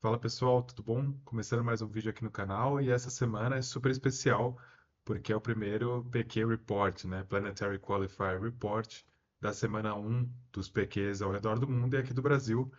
Fala pessoal, tudo bom? Começando mais um vídeo aqui no canal e essa semana é super especial porque é o primeiro PQ Report, né? Planetary Qualifier Report da semana um dos PQs ao redor do mundo e aqui do Brasil.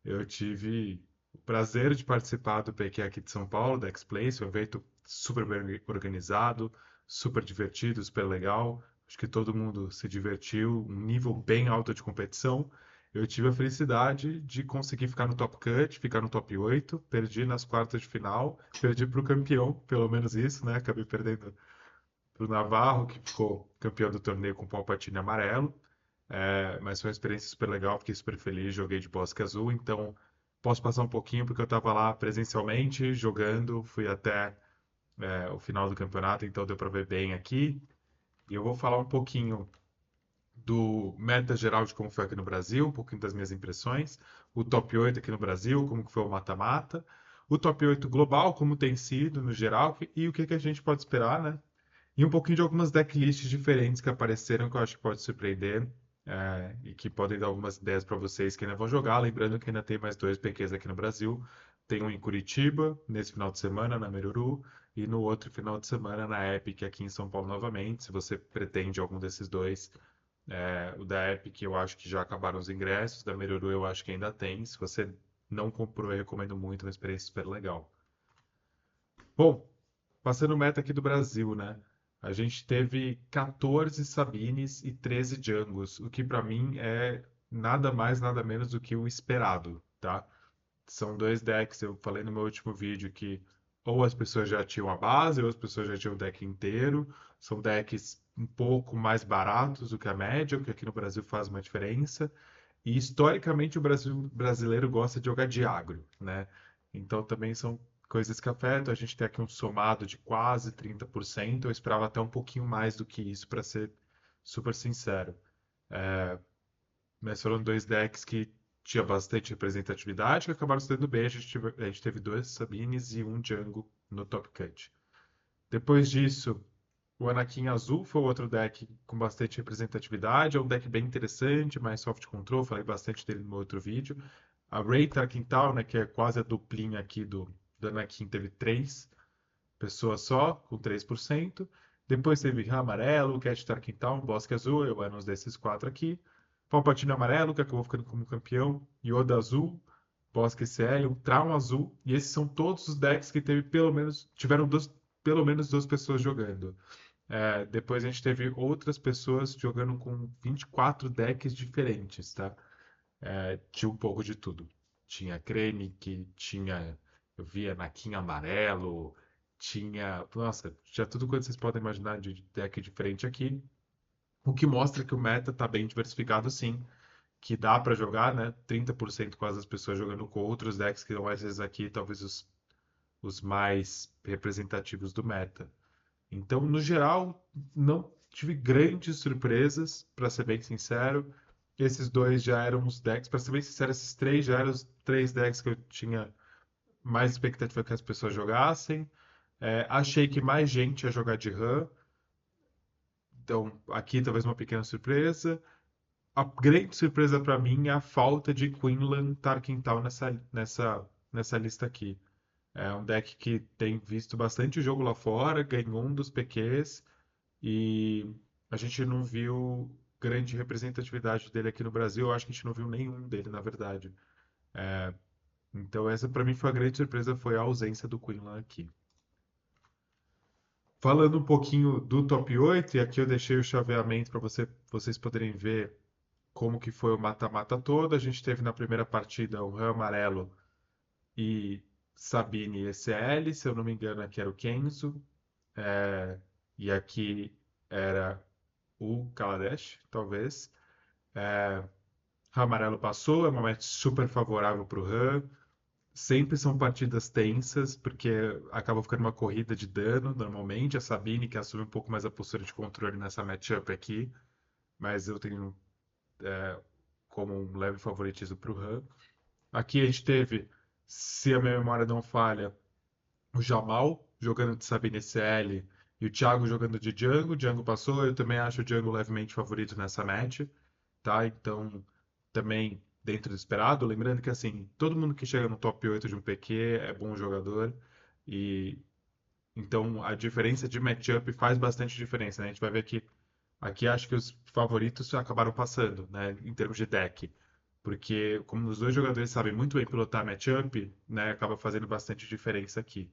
Eu tive o prazer de participar do PQ aqui de São Paulo, da X-Place, um evento super bem organizado, super divertido, super legal. Acho que todo mundo se divertiu, um nível bem alto de competição. Eu tive a felicidade de conseguir ficar no top cut, ficar no top 8, perdi nas quartas de final, perdi para o campeão, pelo menos isso, né? Acabei perdendo para o Navarro, que ficou campeão do torneio com Palpatine amarelo. Mas foi uma experiência super legal, fiquei super feliz, joguei de Bosque Azul, então posso passar um pouquinho porque eu estava lá presencialmente jogando, fui até o final do campeonato, então deu para ver bem aqui. E eu vou falar um pouquinho do meta geral de como foi aqui no Brasil, um pouquinho das minhas impressões, o top 8 aqui no Brasil, como que foi o mata-mata, o top 8 global, como tem sido no geral, e o que que a gente pode esperar, né? E um pouquinho de algumas decklists diferentes que apareceram que eu acho que pode surpreender e que podem dar algumas ideias para vocês que ainda vão jogar. Lembrando que ainda tem mais dois PQs aqui no Brasil. Tem um em Curitiba, nesse final de semana, na Meruru, e no outro final de semana na Epic, aqui em São Paulo novamente. Se você pretende algum desses dois, o da Epic eu acho que já acabaram os ingressos, da Meruru eu acho que ainda tem. Se você não comprou, eu recomendo muito, é uma experiência super legal. Bom, passando meta aqui do Brasil, né? A gente teve 14 Sabines e 13 Djangos, o que pra mim é nada mais, nada menos do que o esperado, tá? São dois decks, eu falei no meu último vídeo que ou as pessoas já tinham a base, ou as pessoas já tinham o deck inteiro. São decks um pouco mais baratos do que a média, o que aqui no Brasil faz uma diferença. E historicamente brasileiro gosta de jogar de agro, né? Então também são coisas que afetam. A gente tem aqui um somado de quase 30%. Eu esperava até um pouquinho mais do que isso, para ser super sincero. Mas foram dois decks que tinha bastante representatividade, que acabaram se dando bem. A gente teve dois Sabines e um Django no top cut. Depois disso, o Anakin Azul foi outro deck com bastante representatividade. É um deck bem interessante, mais soft control. Falei bastante dele no meu outro vídeo. A Rey Tarkental, né, que é quase a duplinha aqui do Anakin, teve três pessoas só, com 3%. Depois teve Ram Amarelo, Cat Tarkental, Bosque Azul. Eu era um desses quatro aqui. Palpatine Amarelo, que acabou ficando como campeão. Yoda Azul, Bosque CL, um Traum Azul. E esses são todos os decks que teve tiveram pelo menos duas pessoas jogando. Depois a gente teve outras pessoas jogando com 24 decks diferentes, tá? Tinha um pouco de tudo. Tinha Krennic, tinha. Eu via Naquim amarelo, tinha. Nossa, tinha tudo quanto vocês podem imaginar de deck diferente aqui. O que mostra que o meta tá bem diversificado, sim. Que dá para jogar, né? 30% quase das pessoas jogando com outros decks que são esses aqui, talvez os mais representativos do meta. Então, no geral, não tive grandes surpresas, para ser bem sincero. Esses dois já eram os decks, para ser bem sincero, esses três já eram os três decks que eu tinha mais expectativa que as pessoas jogassem. Achei que mais gente ia jogar de RAM, então aqui talvez uma pequena surpresa. A grande surpresa para mim é a falta de Quinlan Tarkental nessa lista aqui. É um deck que tem visto bastante jogo lá fora, ganhou um dos PQs, e a gente não viu grande representatividade dele aqui no Brasil. Eu acho que a gente não viu nenhum dele, na verdade. Então essa para mim foi a grande surpresa, foi a ausência do Quinlan aqui. Falando um pouquinho do top 8, e aqui eu deixei o chaveamento para vocês poderem ver como que foi o mata-mata todo. A gente teve na primeira partida o Ram Amarelo e Sabine e ECL, se eu não me engano aqui era o Kenzo, e aqui era o Kaladesh, talvez. Ram Amarelo passou, é uma match super favorável para o Ram. Sempre são partidas tensas, porque acaba ficando uma corrida de dano, normalmente. A Sabine, que assume um pouco mais a postura de controle nessa matchup aqui, mas eu tenho como um leve favoritismo para o Ram. Aqui a gente teve, se a minha memória não falha, o Jamal jogando de Sabine CL e o Thiago jogando de Django. Django passou, eu também acho o Django levemente favorito nessa match, tá? Então, também. dentro do esperado. Lembrando que, assim, todo mundo que chega no top 8 de um PQ é bom jogador. E então a diferença de matchup faz bastante diferença, né? A gente vai ver que aqui acho que os favoritos acabaram passando, né? Em termos de deck. Porque como os dois jogadores sabem muito bem pilotar matchup, né? Acaba fazendo bastante diferença aqui.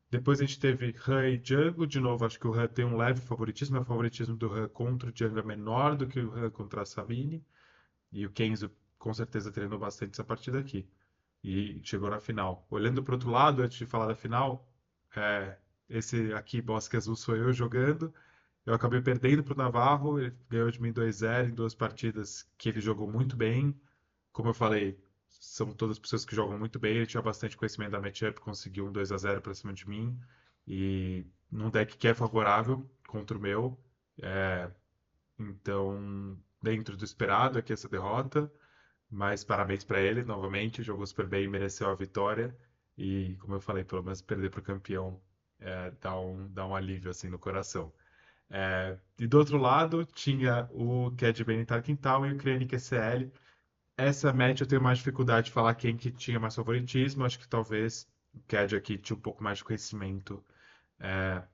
Depois a gente teve Han e Django. De novo, acho que o Han tem um leve favoritismo. O favoritismo do Han contra o Django é menor do que o Han contra a Sabine. E o Kenzo com certeza treinou bastante essa partida aqui. E chegou na final. Olhando para o outro lado, antes de falar da final, é, esse aqui, Bosque Azul, sou eu jogando. Eu acabei perdendo para o Navarro. Ele ganhou de mim 2-0 em duas partidas que ele jogou muito bem. Como eu falei, são todas pessoas que jogam muito bem. Ele tinha bastante conhecimento da matchup, conseguiu um 2-0 para cima de mim. E num deck que é favorável contra o meu. É, então, dentro do esperado aqui essa derrota. Mas parabéns para ele novamente. Jogou super bem, mereceu a vitória. E como eu falei, pelo menos perder para o campeão dá um alívio assim no coração. E do outro lado tinha o Cad Bane Tarkental e o Krennic ECL. Essa match eu tenho mais dificuldade de falar quem que tinha mais favoritismo. Acho que talvez o Cad aqui tinha um pouco mais de conhecimento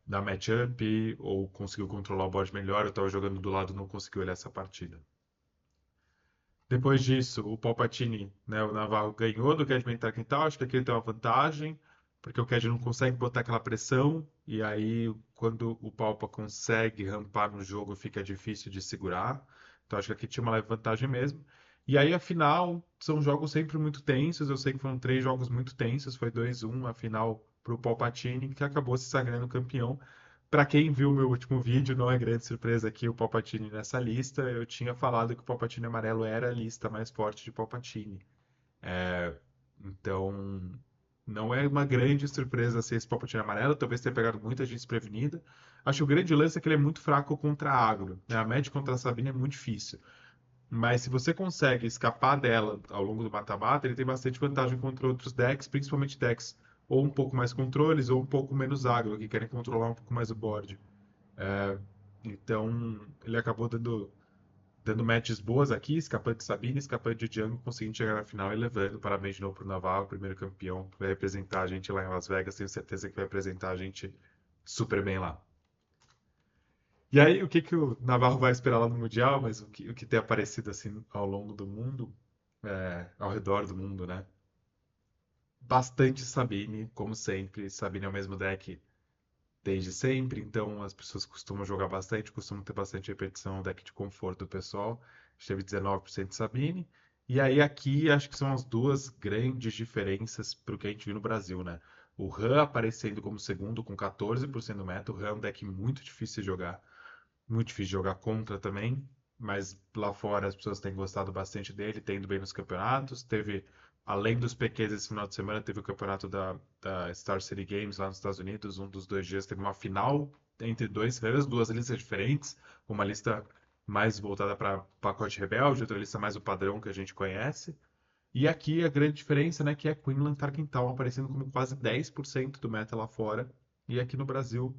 da matchup ou conseguiu controlar o board melhor. Eu estava jogando do lado, não conseguiu olhar essa partida. Depois disso, o Palpatine, né, o Navarro ganhou do Cad Mental. Acho que aqui ele tem uma vantagem, porque o Cad não consegue botar aquela pressão, e aí quando o Palpa consegue rampar no jogo, fica difícil de segurar. Então acho que aqui tinha uma leve vantagem mesmo. E aí, afinal, são jogos sempre muito tensos. Eu sei que foram três jogos muito tensos. Foi 2-1 a final para o Palpatine, que acabou se sagrando campeão. Para quem viu o meu último vídeo, não é grande surpresa aqui o Palpatine nessa lista. Eu tinha falado que o Palpatine amarelo era a lista mais forte de Palpatine. É, então, não é uma grande surpresa ser esse Palpatine amarelo. Talvez tenha pegado muita gente desprevenida. Acho que o grande lance é que ele é muito fraco contra a agro, né? A match contra a Sabine é muito difícil. Mas se você consegue escapar dela ao longo do mata-mata, ele tem bastante vantagem contra outros decks, principalmente decks ou um pouco mais controles ou um pouco menos agro, que querem controlar um pouco mais o board. Então, ele acabou dando matches boas aqui, escapando de Sabine, escapando de Django, conseguindo chegar na final e levando. Parabéns de novo pro Navarro, primeiro campeão, vai representar a gente lá em Las Vegas. Tenho certeza que vai representar a gente super bem lá. E aí, o que que o Navarro vai esperar lá no Mundial, mas o que tem aparecido assim ao longo do mundo, ao redor do mundo, né? Bastante Sabine, como sempre. Sabine é o mesmo deck desde sempre, então as pessoas costumam jogar bastante, costumam ter bastante repetição, deck de conforto do pessoal. A gente teve 19% de Sabine. E aí aqui acho que são as duas grandes diferenças para o que a gente viu no Brasil, né? O Han aparecendo como segundo com 14% do meta. O Han é um deck muito difícil de jogar contra também, mas lá fora as pessoas têm gostado bastante dele, tendo indo bem nos campeonatos. Teve, além dos PQs esse final de semana, teve o campeonato da Star City Games lá nos Estados Unidos. Um dos dois dias teve uma final entre dois runs, duas listas diferentes, uma lista mais voltada para pacote rebelde, outra lista mais o padrão que a gente conhece. E aqui a grande diferença, né, que é Queenland Tarkental aparecendo como quase 10% do meta lá fora, e aqui no Brasil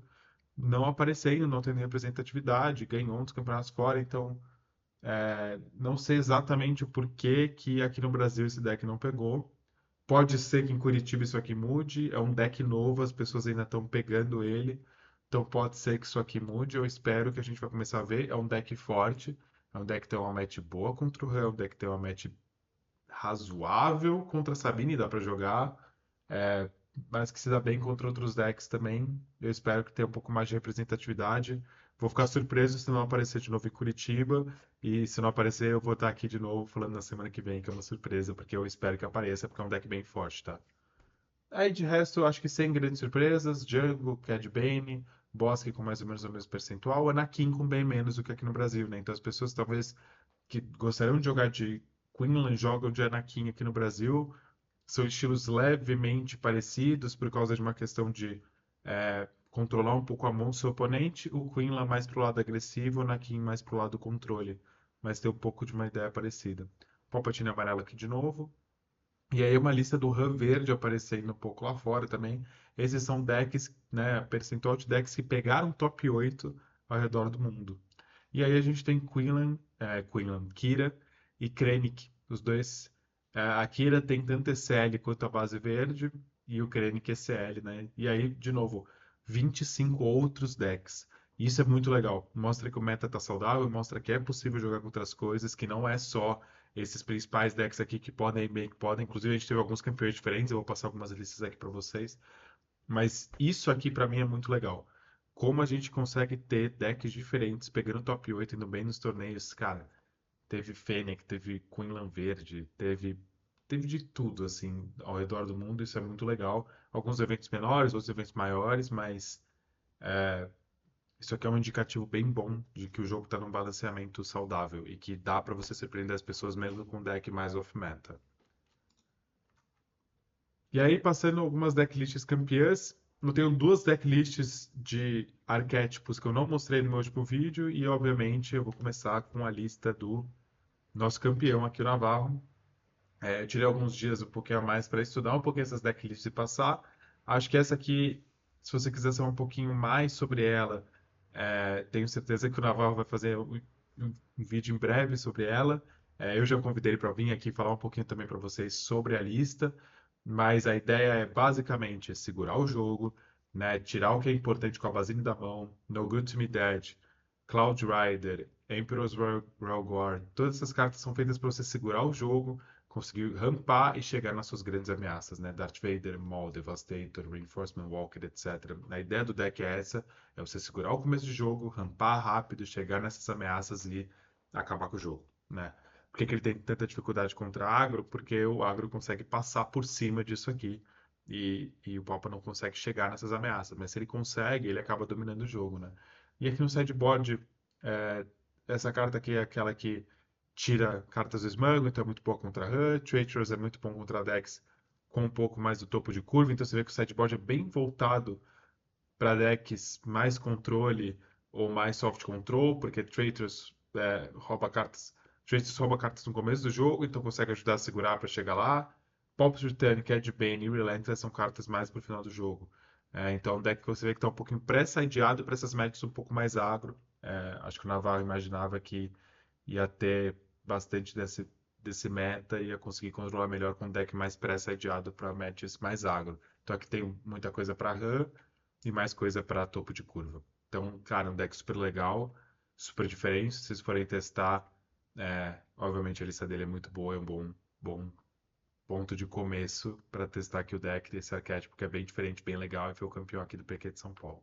não aparecendo, não tendo representatividade, ganhou um dos campeonatos fora, então não sei exatamente o porquê que aqui no Brasil esse deck não pegou. Pode ser que em Curitiba isso aqui mude, é um deck novo, as pessoas ainda estão pegando ele, então pode ser que isso aqui mude, eu espero que a gente vai começar a ver, é um deck forte, é um deck que tem uma match boa contra o Real, é um deck que tem uma match razoável contra a Sabine, dá pra jogar, é, mas que se dá bem contra outros decks também. Eu espero que tenha um pouco mais de representatividade. Vou ficar surpreso se não aparecer de novo em Curitiba. E se não aparecer, eu vou estar aqui de novo falando na semana que vem, que é uma surpresa, porque eu espero que apareça, porque é um deck bem forte, tá? Aí de resto, eu acho que sem grandes surpresas. Jungle, Cad Bane, Bosque com mais ou menos o mesmo percentual, Anakin com bem menos do que aqui no Brasil, né? Então as pessoas talvez que gostariam de jogar de Queenland jogam de Anakin aqui no Brasil. São estilos levemente parecidos por causa de uma questão de controlar um pouco a mão do seu oponente. O Queenland mais pro lado agressivo, o Anakin mais pro lado controle. Mas tem um pouco de uma ideia parecida. Palpatine amarelo aqui de novo. E aí uma lista do Han verde aparecendo um pouco lá fora também. Esses são decks, né, percentual de decks que pegaram top 8 ao redor do mundo. E aí a gente tem Quinlan, Kira e Krennic, os dois A Kira tem tanto ECL quanto a base verde e o Krennic ECL, né? E aí, de novo, 25 outros decks. Isso é muito legal. Mostra que o meta tá saudável, mostra que é possível jogar com outras coisas, que não é só esses principais decks aqui que podem bem, que podem. Inclusive, a gente teve alguns campeões diferentes, eu vou passar algumas listas aqui para vocês. Mas isso aqui para mim é muito legal. Como a gente consegue ter decks diferentes, pegando top 8, indo bem nos torneios, cara. Teve Fennec, teve Quinlan Verde, teve de tudo, assim, ao redor do mundo. Isso é muito legal. Alguns eventos menores, outros eventos maiores, mas isso aqui é um indicativo bem bom de que o jogo está num balanceamento saudável e que dá para você surpreender as pessoas mesmo com um deck mais off-meta. E aí, passando algumas decklists campeãs, eu tenho duas decklists de arquétipos que eu não mostrei no meu último vídeo, e obviamente eu vou começar com a lista do nosso campeão aqui, o Navarro. Eu tirei alguns dias um pouquinho a mais para estudar um pouquinho essas decklists e passar. Acho que essa aqui, se você quiser saber um pouquinho mais sobre ela, tenho certeza que o Navarro vai fazer um vídeo em breve sobre ela. Eu já convidei ele para vir aqui falar um pouquinho também para vocês sobre a lista, mas a ideia é basicamente segurar o jogo, né, tirar o que é importante com a Basine da mão, No Good To Me Dead, Cloud Rider, Emperor's Royal Guard, todas essas cartas são feitas para você segurar o jogo, conseguir rampar e chegar nas suas grandes ameaças, né? Darth Vader, Maul, Devastator, Reinforcement Walker, etc. A ideia do deck é essa, é você segurar o começo de jogo, rampar rápido, chegar nessas ameaças e acabar com o jogo, né? Por que que ele tem tanta dificuldade contra agro? Porque o agro consegue passar por cima disso aqui e o Papa não consegue chegar nessas ameaças. Mas se ele consegue, ele acaba dominando o jogo, né? E aqui no sideboard, é, essa carta aqui é aquela que tira cartas do Smuggle, então é muito boa contra HUD. Traitors é muito bom contra decks com um pouco mais do topo de curva. Então você vê que o sideboard é bem voltado para decks mais controle ou mais soft control, porque Traitors rouba cartas. Traitors rouba cartas no começo do jogo, então consegue ajudar a segurar para chegar lá. Pop's Return, Cad Bane e Relentless são cartas mais pro final do jogo. Então, é um deck que você vê que está um pouquinho pré-sideado para essas matches um pouco mais agro. Acho que o Navarro imaginava que ia ter bastante desse meta e ia conseguir controlar melhor com um deck mais pré-sideado para matches mais agro. Então aqui tem muita coisa para RAM e mais coisa para topo de curva. Então, cara, um deck super legal, super diferente. Se vocês forem testar, obviamente a lista dele é muito boa, é um bom ponto de começo para testar aqui o deck desse arquétipo que é bem diferente, bem legal e foi o campeão aqui do PQ de São Paulo.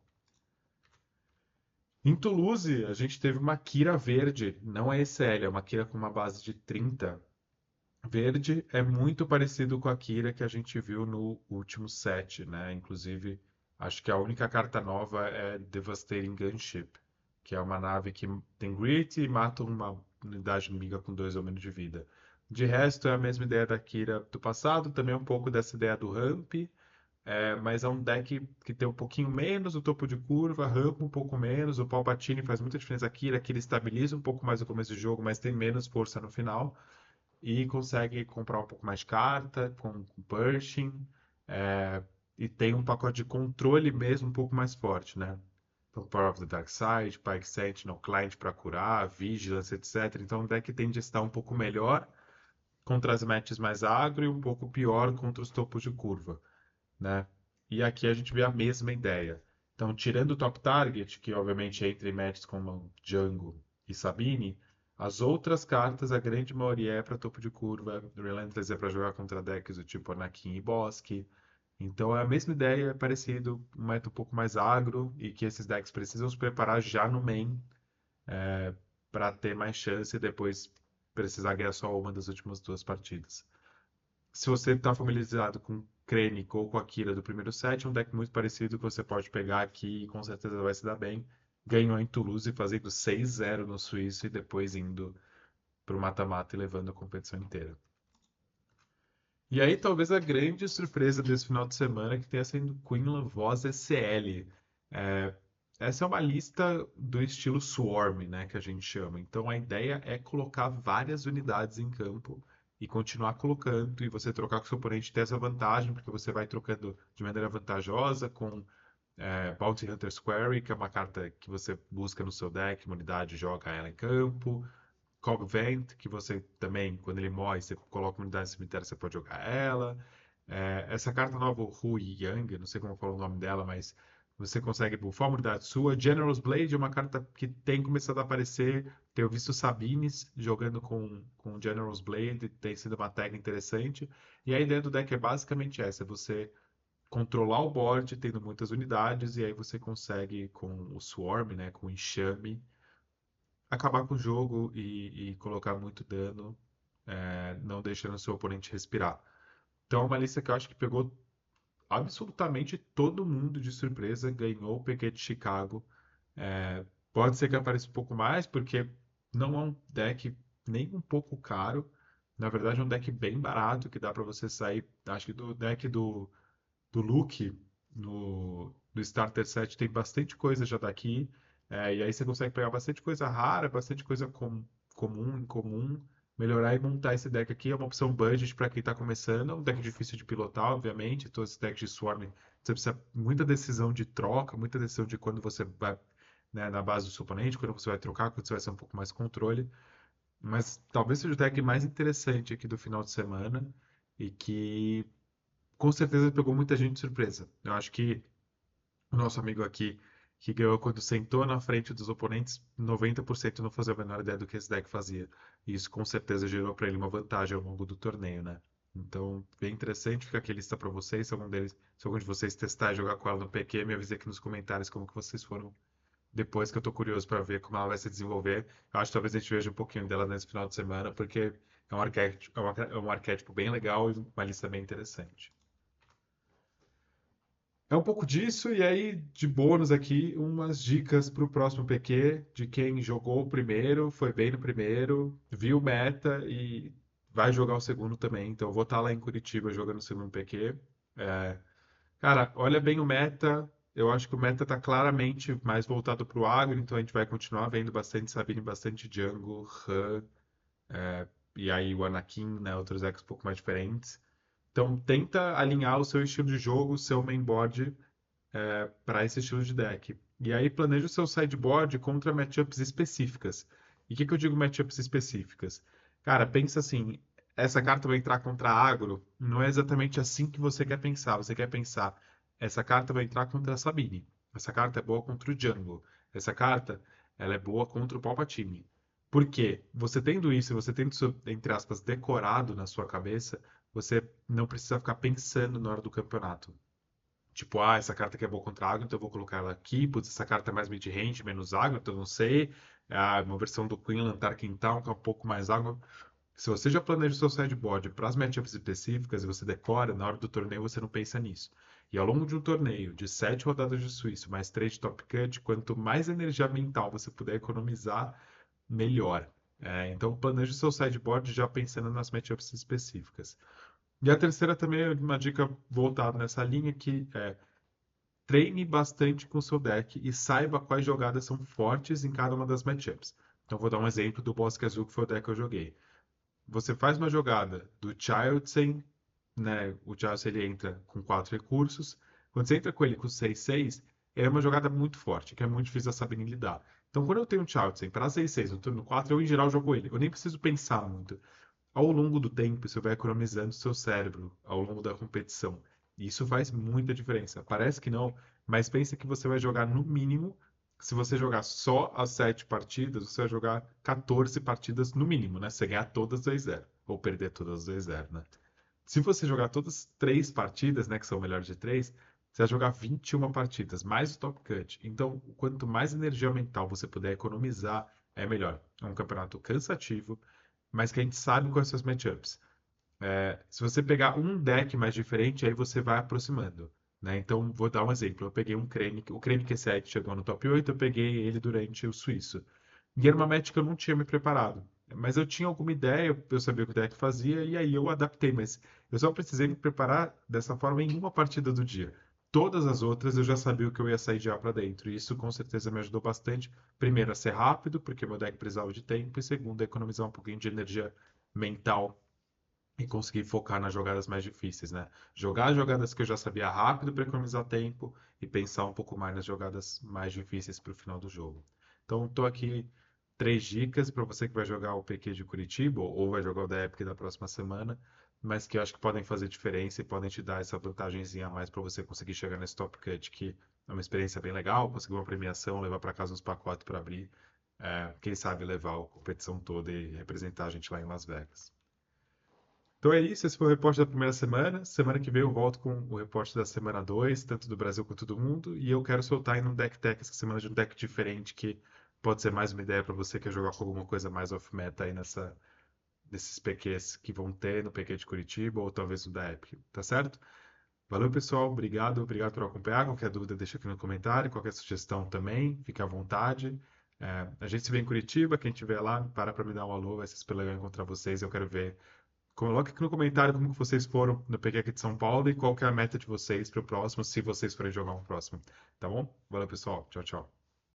Em Toulouse, a gente teve uma Kira verde, não é ECL, é uma Kira com uma base de 30. Verde é muito parecido com a Kira que a gente viu no último set, né? Inclusive, acho que a única carta nova é Devastating Gunship, que é uma nave que tem grit e mata uma unidade inimiga com 2 ou menos de vida. De resto, é a mesma ideia da Kira do passado, também um pouco dessa ideia do ramp, mas é um deck que tem um pouquinho menos o topo de curva, rampa um pouco menos, o Palpatine faz muita diferença aqui, ele estabiliza um pouco mais o começo do jogo, mas tem menos força no final, e consegue comprar um pouco mais de carta, com Pershing, é, e tem um pacote de controle mesmo um pouco mais forte, né? Então, Power of the Dark Side, Pyke Sentinel, Client para curar, Vigilance, etc. Então o deck tende a estar um pouco melhor contra as matches mais agro e um pouco pior contra os topos de curva, né? E aqui a gente vê a mesma ideia. Então, tirando o top target, que obviamente é entre matches como Django e Sabine, as outras cartas, a grande maioria é para topo de curva. Relentless é para jogar contra decks do tipo Anakin e Bosque. Então é a mesma ideia, é parecido, um meta um pouco mais agro e que esses decks precisam se preparar já no main para ter mais chance e depois precisar ganhar só uma das últimas duas partidas. Se você está familiarizado com Krennic ou com a Kira do primeiro set, é um deck muito parecido que você pode pegar aqui e com certeza vai se dar bem. Ganhou em Toulouse fazendo 6-0 no Suíço e depois indo para o mata-mata e levando a competição inteira. E aí, talvez a grande surpresa desse final de semana que tenha sido Quinlan Voss SL. É, essa é uma lista do estilo Swarm, né, que a gente chama. Então a ideia é colocar várias unidades em campo e continuar colocando, e você trocar com o seu oponente ter essa vantagem, porque você vai trocando de maneira vantajosa com Bounty Hunter's Quarry, que é uma carta que você busca no seu deck, uma unidade joga ela em campo. Cogvent, que você também, quando ele morre, você coloca uma unidade no cemitério, você pode jogar ela. Essa carta nova, o Hu Yang, não sei como falar o nome dela, mas você consegue bufar uma unidade sua. General's Blade é uma carta que tem começado a aparecer. Tenho visto Sabines jogando com General's Blade, tem sido uma tag interessante. E a ideia do deck é basicamente essa: você controlar o board tendo muitas unidades, e aí você consegue, com o Swarm, né, com o enxame, acabar com o jogo e colocar muito dano, não deixando o seu oponente respirar. Então, é uma lista que eu acho que pegou absolutamente todo mundo de surpresa, ganhou o PQ de Chicago. É, pode ser que apareça um pouco mais, porque não é um deck nem um pouco caro. Na verdade, é um deck bem barato, que dá para você sair. Acho que do deck do Luke no Starter Set tem bastante coisa já daqui. E aí você consegue pegar bastante coisa rara, bastante coisa comum, incomum, melhorar e montar esse deck aqui. É uma opção budget para quem está começando. É um deck difícil de pilotar, obviamente. Todos os decks de Swarm, você precisa muita decisão de troca, muita decisão de quando você vai, né, na base do seu oponente, quando você vai trocar, quando você vai ser um pouco mais controle. Mas talvez seja o deck mais interessante aqui do final de semana e que com certeza pegou muita gente de surpresa. Eu acho que o nosso amigo aqui, que ganhou quando sentou na frente dos oponentes, 90% não fazia a menor ideia do que esse deck fazia. E isso com certeza gerou para ele uma vantagem ao longo do torneio, né? Então, bem interessante, fica aqui a lista para vocês. Se algum de vocês testar e jogar com ela no PQ, me avise aqui nos comentários como que vocês foram depois, que eu tô curioso para ver como ela vai se desenvolver. Eu acho que talvez a gente veja um pouquinho dela nesse final de semana, porque é um arquétipo bem legal e uma lista bem interessante. É um pouco disso, e aí, de bônus aqui, umas dicas para o próximo PQ, de quem jogou o primeiro, foi bem no primeiro, viu o meta e vai jogar o segundo também. Então, eu vou estar lá em Curitiba jogando o segundo PQ. É, cara, olha bem o meta. Eu acho que o meta está claramente mais voltado para o agro, então a gente vai continuar vendo bastante Sabine, bastante Jungle, Han, e aí o Anakin, né, outros decks um pouco mais diferentes. Então, tenta alinhar o seu estilo de jogo, o seu mainboard para esse estilo de deck. E aí planeja o seu sideboard contra matchups específicas. E o que eu digo matchups específicas? Cara, pensa assim, essa carta vai entrar contra agro, não é exatamente assim que você quer pensar. Você quer pensar, essa carta vai entrar contra a Sabine. Essa carta é boa contra o Jungle. Essa carta, ela é boa contra o Palpatine. Por quê? Você tendo isso, você tendo isso, entre aspas, decorado na sua cabeça, você não precisa ficar pensando na hora do campeonato. Tipo, essa carta aqui é boa contra água, então eu vou colocar ela aqui. Putz, essa carta é mais mid-range, menos água, então eu não sei. Uma versão do Queenland Tarkin Town, que é um pouco mais água. Se você já planeja o seu sideboard para as matchups específicas e você decora, na hora do torneio você não pensa nisso. E ao longo de um torneio de 7 rodadas de suíço, mais 3 de top cut, quanto mais energia mental você puder economizar, melhor. Então planeje o seu sideboard já pensando nas matchups específicas. E a terceira também é uma dica voltada nessa linha que é treine bastante com o seu deck e saiba quais jogadas são fortes em cada uma das matchups. Então vou dar um exemplo do Bosque Azul, que foi o deck que eu joguei. Você faz uma jogada do Childsen, né? O Childsen ele entra com 4 recursos. Quando você entra com ele com 6/6, é uma jogada muito forte, que é muito difícil a Sabine lidar. Então, quando eu tenho um Childsen para 6/6 no turno 4, eu em geral jogo ele. Eu nem preciso pensar muito. Ao longo do tempo, você vai economizando seu cérebro ao longo da competição. E isso faz muita diferença. Parece que não, mas pensa que você vai jogar no mínimo. Se você jogar só as 7 partidas, você vai jogar 14 partidas no mínimo, né? Você ganhar todas 2-0. Ou perder todas 2-0, né? Se você jogar todas as 3 partidas, né? Que são o melhor de 3, você vai jogar 21 partidas, mais o top cut. Então, quanto mais energia mental você puder economizar, é melhor. É um campeonato cansativo, mas que a gente sabe quais são as matchups. Se você pegar um deck mais diferente, aí você vai aproximando, né? Então, vou dar um exemplo. Eu peguei um Krennic, o Krennic E7 chegou no top 8, eu peguei ele durante o Suíço. E era uma match que eu não tinha me preparado. Mas eu tinha alguma ideia, eu sabia o que o deck fazia, e aí eu adaptei. Mas eu só precisei me preparar dessa forma em uma partida do dia. Todas as outras eu já sabia o que eu ia sair de A para dentro. E isso com certeza me ajudou bastante. Primeiro, a ser rápido, porque meu deck precisava de tempo. E segundo, a economizar um pouquinho de energia mental e conseguir focar nas jogadas mais difíceis, né? Jogar as jogadas que eu já sabia rápido para economizar tempo e pensar um pouco mais nas jogadas mais difíceis para o final do jogo. Então, estou aqui três dicas para você que vai jogar o PQ de Curitiba ou vai jogar o da Epic da próxima semana, mas que eu acho que podem fazer diferença e podem te dar essa vantagenzinha a mais para você conseguir chegar nesse Top Cut, que é uma experiência bem legal, conseguir uma premiação, levar para casa uns pacotes para abrir, quem sabe levar a competição toda e representar a gente lá em Las Vegas. Então é isso, esse foi o reporte da primeira semana. Semana que vem eu volto com o reporte da semana 2, tanto do Brasil quanto do mundo. E eu quero soltar ainda um deck tech essa semana de um deck diferente que pode ser mais uma ideia para você que quer jogar com alguma coisa mais off-meta aí nesses PQs que vão ter no PQ de Curitiba ou talvez no da Epic, tá certo? Valeu, pessoal. Obrigado por acompanhar. Qualquer dúvida, deixa aqui no comentário. Qualquer sugestão também, fique à vontade. A gente se vê em Curitiba. Quem estiver lá, para me dar um alô. Vai ser super legal encontrar vocês. Eu quero ver. Coloque aqui no comentário como que vocês foram no PQ aqui de São Paulo e qual que é a meta de vocês para o próximo, se vocês forem jogar um próximo. Tá bom? Valeu, pessoal. Tchau, tchau.